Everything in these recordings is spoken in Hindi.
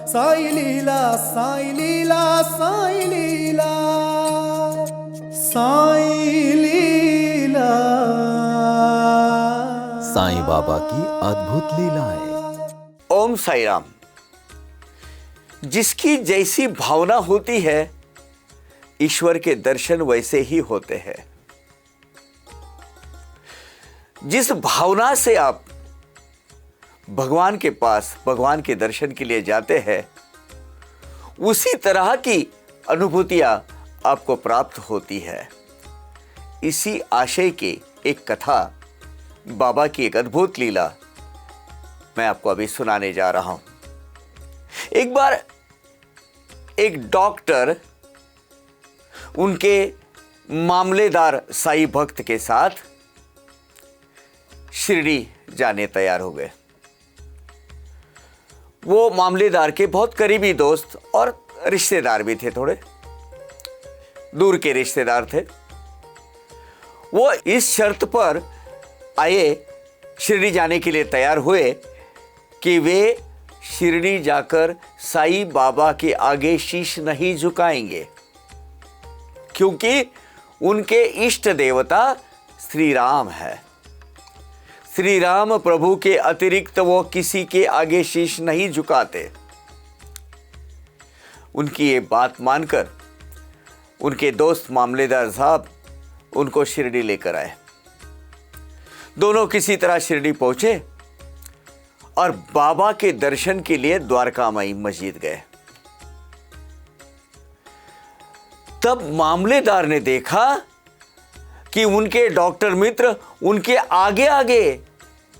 साई लीला साई लीला साई लीला साई लीला। साईं बाबा की अद्भुत लीलाएं। ओम साई राम। जिसकी जैसी भावना होती है ईश्वर के दर्शन वैसे ही होते हैं। जिस भावना से आप भगवान के पास भगवान के दर्शन के लिए जाते हैं उसी तरह की अनुभूतियां आपको प्राप्त होती है। इसी आशय की एक कथा, बाबा की एक अद्भुत लीला मैं आपको अभी सुनाने जा रहा हूं। एक बार एक डॉक्टर उनके मामलेदार साईं भक्त के साथ शिरडी जाने तैयार हो गए। वो मामलेदार के बहुत करीबी दोस्त और रिश्तेदार भी थे, थोड़े दूर के रिश्तेदार थे। वो इस शर्त पर आए, शिरडी जाने के लिए तैयार हुए कि वे शिरडी जाकर साईं बाबा के आगे शीश नहीं झुकाएंगे, क्योंकि उनके इष्ट देवता श्री राम है। श्री राम प्रभु के अतिरिक्त वो किसी के आगे शीश नहीं झुकाते। उनकी ये बात मानकर उनके दोस्त मामलेदार साहब उनको शिरडी लेकर आए। दोनों किसी तरह शिरडी पहुंचे और बाबा के दर्शन के लिए द्वारका माई मस्जिद गए। तब मामलेदार ने देखा कि उनके डॉक्टर मित्र उनके आगे आगे,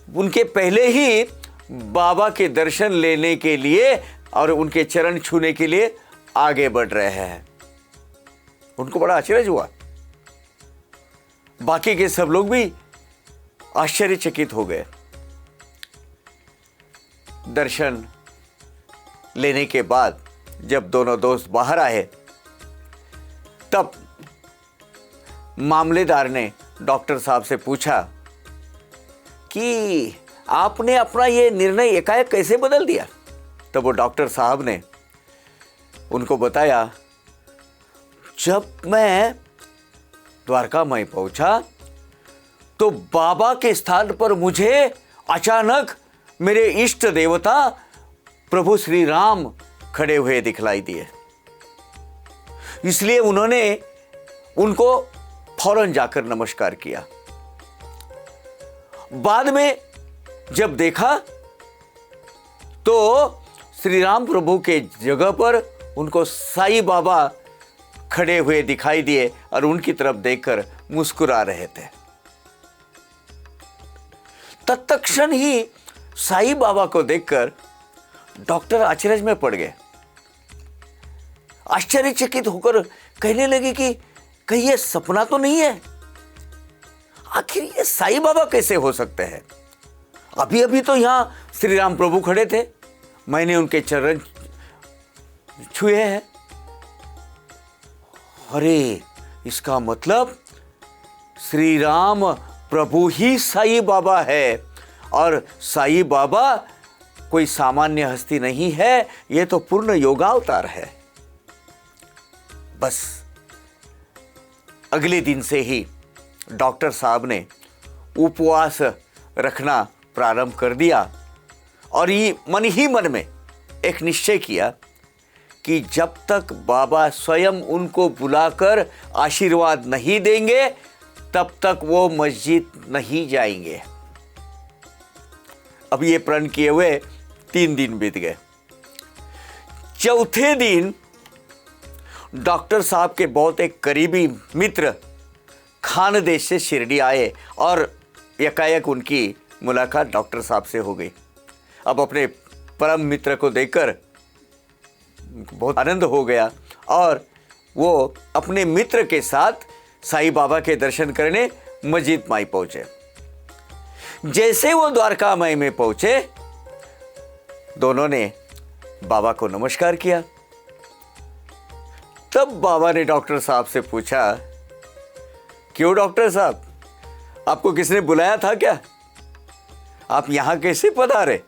उनके पहले ही बाबा के दर्शन लेने के लिए और उनके चरण छूने के लिए आगे बढ़ रहे हैं। उनको बड़ा आश्चर्य हुआ। बाकी के सब लोग भी आश्चर्यचकित हो गए। दर्शन लेने के बाद जब दोनों दोस्त बाहर आए तब मामलेदार ने डॉक्टर साहब से पूछा कि आपने अपना ये निर्णय एकाएक कैसे बदल दिया। तब वो डॉक्टर साहब ने उनको बताया, जब मैं द्वारका में पहुंचा तो बाबा के स्थान पर मुझे अचानक मेरे इष्ट देवता प्रभु श्री राम खड़े हुए दिखलाई दिए। इसलिए उन्होंने उनको फौरन जाकर नमस्कार किया। बाद में जब देखा तो श्री राम प्रभु के जगह पर उनको साईं बाबा खड़े हुए दिखाई दिए और उनकी तरफ देखकर मुस्कुरा रहे थे। तत्क्षण ही साईं बाबा को देखकर डॉक्टर आश्चर्य में पड़ गए। आश्चर्यचकित होकर कहने लगे कि कहीं ये सपना तो नहीं है। आखिर ये साईं बाबा कैसे हो सकते हैं? अभी अभी तो यहां श्री राम प्रभु खड़े थे, मैंने उनके चरण छुए हैं। अरे इसका मतलब श्री राम प्रभु ही साईं बाबा है और साईं बाबा कोई सामान्य हस्ती नहीं है, यह तो पूर्ण योगावतार है। बस अगले दिन से ही डॉक्टर साहब ने उपवास रखना प्रारंभ कर दिया और ये मन ही मन में एक निश्चय किया कि जब तक बाबा स्वयं उनको बुलाकर आशीर्वाद नहीं देंगे तब तक वो मस्जिद नहीं जाएंगे। अब ये प्रण किए हुए 3 दिन बीत गए। चौथे दिन डॉक्टर साहब के बहुत एक करीबी मित्र खानदेश से शिरडी आए और एकाएक उनकी मुलाकात डॉक्टर साहब से हो गई। अब अपने परम मित्र को देखकर बहुत आनंद हो गया और वो अपने मित्र के साथ साईं बाबा के दर्शन करने मस्जिद माई पहुंचे। जैसे वो द्वारका माई में पहुंचे दोनों ने बाबा को नमस्कार किया। तब बाबा ने डॉक्टर साहब से पूछा, क्यों डॉक्टर साहब, आपको किसने बुलाया था क्या? आप यहां कैसे पधारे?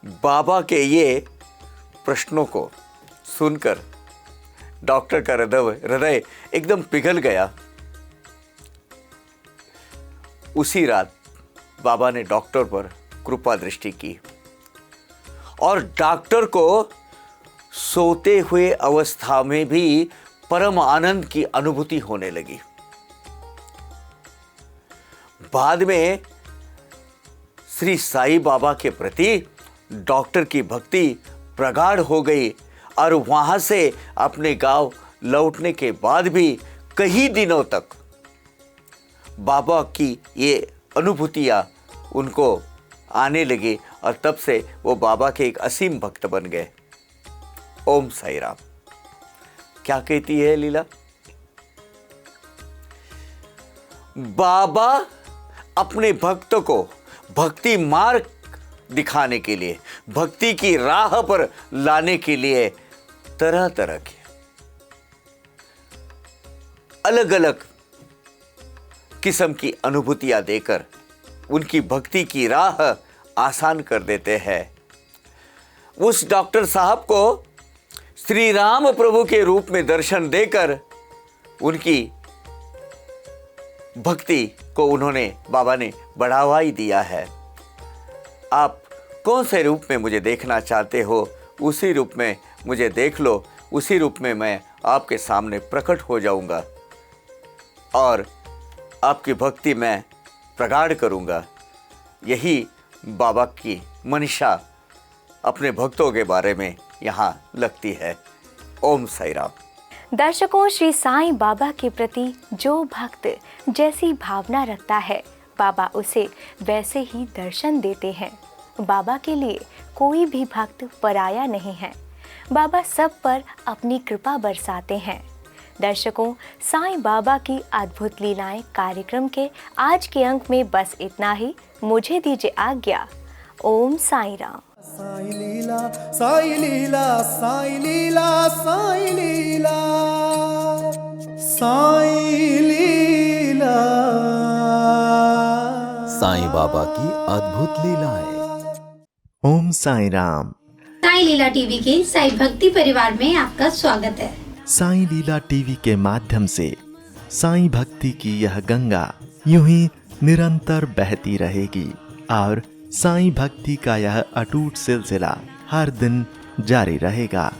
बाबा के ये प्रश्नों को सुनकर डॉक्टर का हृदय एकदम पिघल गया। उसी रात बाबा ने डॉक्टर पर कृपा दृष्टि की और डॉक्टर को सोते हुए अवस्था में भी परम आनंद की अनुभूति होने लगी। बाद में श्री साईं बाबा के प्रति डॉक्टर की भक्ति प्रगाढ़ हो गई और वहां से अपने गांव लौटने के बाद भी कई दिनों तक बाबा की ये अनुभूतियां उनको आने लगी और तब से वो बाबा के एक असीम भक्त बन गए। ओम साई राम। क्या कहती है लीला? बाबा अपने भक्तों को भक्ति मार्ग दिखाने के लिए, भक्ति की राह पर लाने के लिए तरह तरह के अलग अलग किस्म की अनुभूतियां देकर उनकी भक्ति की राह आसान कर देते हैं। उस डॉक्टर साहब को श्री राम प्रभु के रूप में दर्शन देकर उनकी भक्ति को उन्होंने बाबा ने बढ़ावा ही दिया है। आप कौन से रूप में मुझे देखना चाहते हो, उसी रूप में मुझे देख लो, उसी रूप में मैं आपके सामने प्रकट हो जाऊंगा और आपकी भक्ति मैं प्रगाढ़ करूंगा। यही बाबा की मनीषा अपने भक्तों के बारे में यहाँ लगती है। ओम साई राम। दर्शकों, श्री साईं बाबा के प्रति जो भक्त जैसी भावना रखता है, बाबा उसे वैसे ही दर्शन देते हैं। बाबा के लिए कोई भी भक्त पराया नहीं है। बाबा सब पर अपनी कृपा बरसाते हैं। दर्शकों, साईं बाबा की अद्भुत लीलाएं कार्यक्रम के आज के अंक में बस इतना ही। मुझे दीजिए आज्ञा। ओम साई राम। साई लीला साई लीला साई लीला साई लीला साई लीला। साईं बाबा की अद्भुत लीलाएं। ओम साई राम। साई लीला टीवी के साई भक्ति परिवार में आपका स्वागत है। साई लीला टीवी के माध्यम से साई भक्ति की यह गंगा यूं ही निरंतर बहती रहेगी और साई भक्ति का यह अटूट सिलसिला हर दिन जारी रहेगा।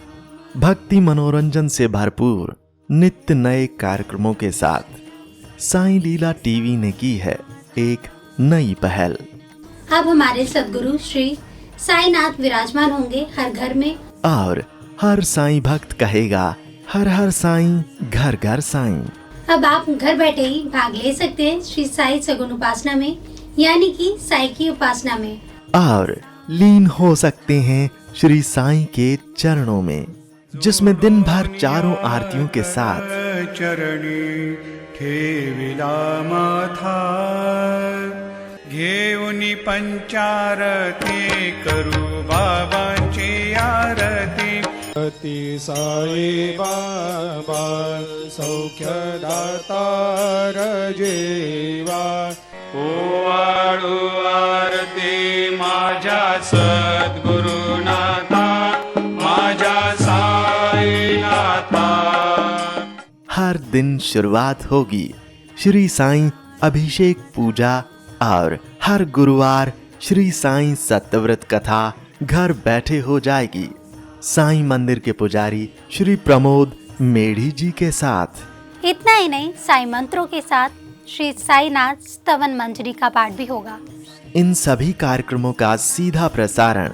भक्ति मनोरंजन से भरपूर नित्य नए कार्यक्रमों के साथ साई लीला टीवी ने की है एक नई पहल। अब हमारे सद्गुरु श्री साईनाथ विराजमान होंगे हर घर में और हर साई भक्त कहेगा हर हर साईं, घर घर साईं। अब आप घर बैठे ही भाग ले सकते हैं श्री साई सगुन उपासना में, यानी कि साई की उपासना में, और लीन हो सकते हैं श्री साईं के चरणों में, जिसमें दिन भर चारों आरतियों के साथ चरणी ठेविला माथा घेऊनी पंचारती करू बाबांची आरती। अति साई बाबा सौख्यदाता रजेवा। ओवाळू आरती माझ्या सद्गुरुनाथा, माझ्या साईनाथा। हर दिन शुरुआत होगी श्री साईं अभिषेक पूजा और हर गुरुवार श्री साईं सत्यव्रत कथा घर बैठे हो जाएगी साईं मंदिर के पुजारी श्री प्रमोद मेढ़ी जी के साथ। इतना ही नहीं, साई मंत्रों के साथ श्री साईनाथ स्तवन मंजरी का पाठ भी होगा। इन सभी कार्यक्रमों का सीधा प्रसारण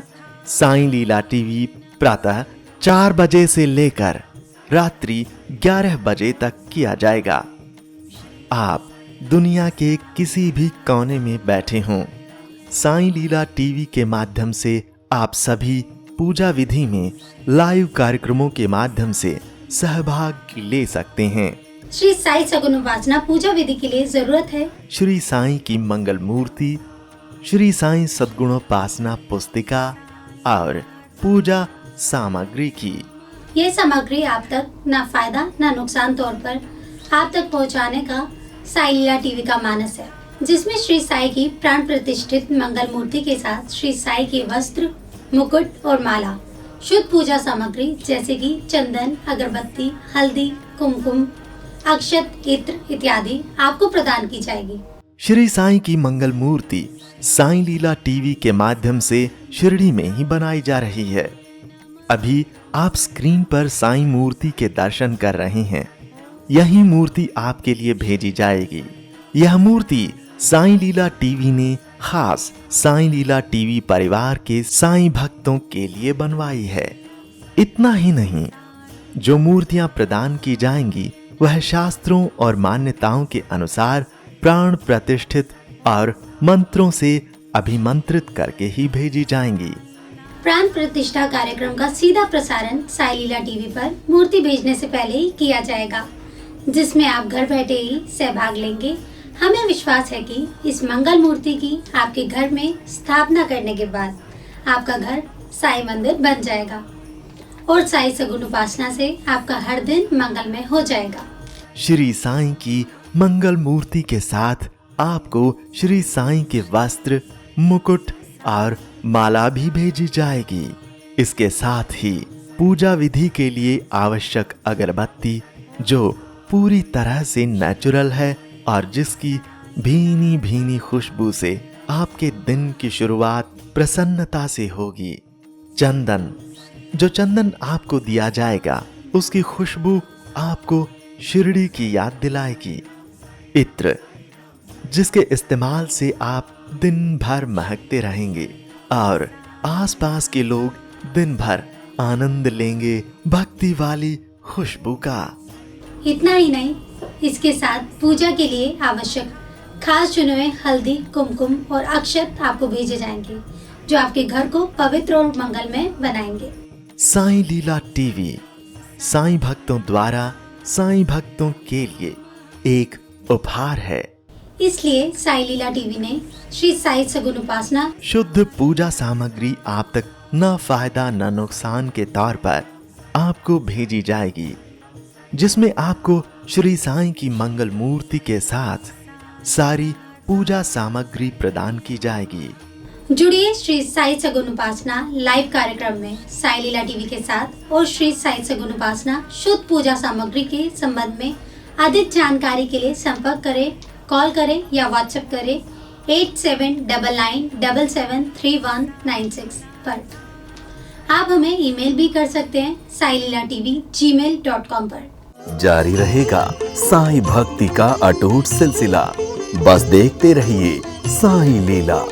साईं लीला टीवी प्रातः 4 बजे से लेकर रात्रि 11 बजे तक किया जाएगा। आप दुनिया के किसी भी कोने में बैठे हों, साईं लीला टीवी के माध्यम से आप सभी पूजा विधि में लाइव कार्यक्रमों के माध्यम से सहभाग ले सकते हैं। श्री साई सगुन उपासना पूजा विधि के लिए जरूरत है श्री साईं की मंगल मूर्ति, श्री साईं सद्गुणोपासना पुस्तिका और पूजा सामग्री की। ये सामग्री आप तक न फायदा न नुकसान तौर पर आप तक पहुंचाने का साई लीला टीवी का मानस है, जिसमें श्री साई की प्राण प्रतिष्ठित मंगल मूर्ति के साथ श्री साई के वस्त्र, मुकुट और माला, शुद्ध पूजा सामग्री जैसे कि चंदन, अगरबत्ती, हल्दी, कुमकुम, अक्षत, इत्र इत्यादि आपको प्रदान की जाएगी। श्री साईं की मंगल मूर्ति साईं लीला टीवी के माध्यम से शिरडी में ही बनाई जा रही है। अभी आप स्क्रीन पर साईं मूर्ति के दर्शन कर रहे हैं। यही मूर्ति आपके लिए भेजी जाएगी। यह मूर्ति साईं लीला टीवी ने खास साईं लीला टीवी परिवार के साईं भक्तों के लिए बनवाई है। इतना ही नहीं, जो मूर्तियां प्रदान की जाएंगी वह शास्त्रों और मान्यताओं के अनुसार प्राण प्रतिष्ठित और मंत्रों से अभिमंत्रित करके ही भेजी जाएंगी। प्राण प्रतिष्ठा कार्यक्रम का सीधा प्रसारण साईं लीला टीवी पर मूर्ति भेजने से पहले ही किया जाएगा, जिसमें आप घर बैठे ही सहभाग लेंगे। हमें विश्वास है कि इस मंगल मूर्ति की आपके घर में स्थापना करने के बाद आपका घर साईं मंदिर बन जाएगा और साईं सगुन उपासना से आपका हर दिन मंगलमय हो जाएगा। श्री साईं की मंगल मूर्ति के साथ आपको श्री साईं के वस्त्र, मुकुट और माला भी भेजी जाएगी। इसके साथ ही पूजा विधि के लिए आवश्यक अगरबत्ती, जो पूरी तरह से नेचुरल है और जिसकी भीनी भीनी खुशबू से आपके दिन की शुरुआत प्रसन्नता से होगी। चंदन, जो चंदन आपको दिया जाएगा उसकी खुशबू आपको शिरडी की याद दिलाएगी। इत्र, जिसके इस्तेमाल से आप दिन भर महकते रहेंगे और आसपास के लोग दिन भर आनंद लेंगे भक्ति वाली खुशबू का। इतना ही नहीं, इसके साथ पूजा के लिए आवश्यक खास चुने हुए हल्दी, कुमकुम और अक्षत आपको भेजे जाएंगे, जो आपके घर को पवित्र और मंगलमय बनाएंगे। साईं लीला टीवी साईं भक्तों द्वारा साईं भक्तों के लिए एक उपहार है। इसलिए साईं लीला टीवी ने श्री साईं सगुन उपासना शुद्ध पूजा सामग्री आप तक न फायदा न नुकसान के तौर पर आपको भेजी जाएगी, जिसमें आपको श्री साईं की मंगल मूर्ति के साथ सारी पूजा सामग्री प्रदान की जाएगी। जुड़िए श्री साईं सगुन उपासना लाइव कार्यक्रम में साईं लीला टीवी के साथ और श्री साईं सगुन उपासना शुद्ध पूजा सामग्री के संबंध में अधिक जानकारी के लिए संपर्क करें, कॉल करें या व्हाट्सएप करें 8799773196 पर। आप हमें ईमेल भी कर सकते हैं sailila.tv@gmail.com पर। जारी रहेगा साईं भक्ति का अटूट सिलसिला। बस देखते रहिए साईं लीला।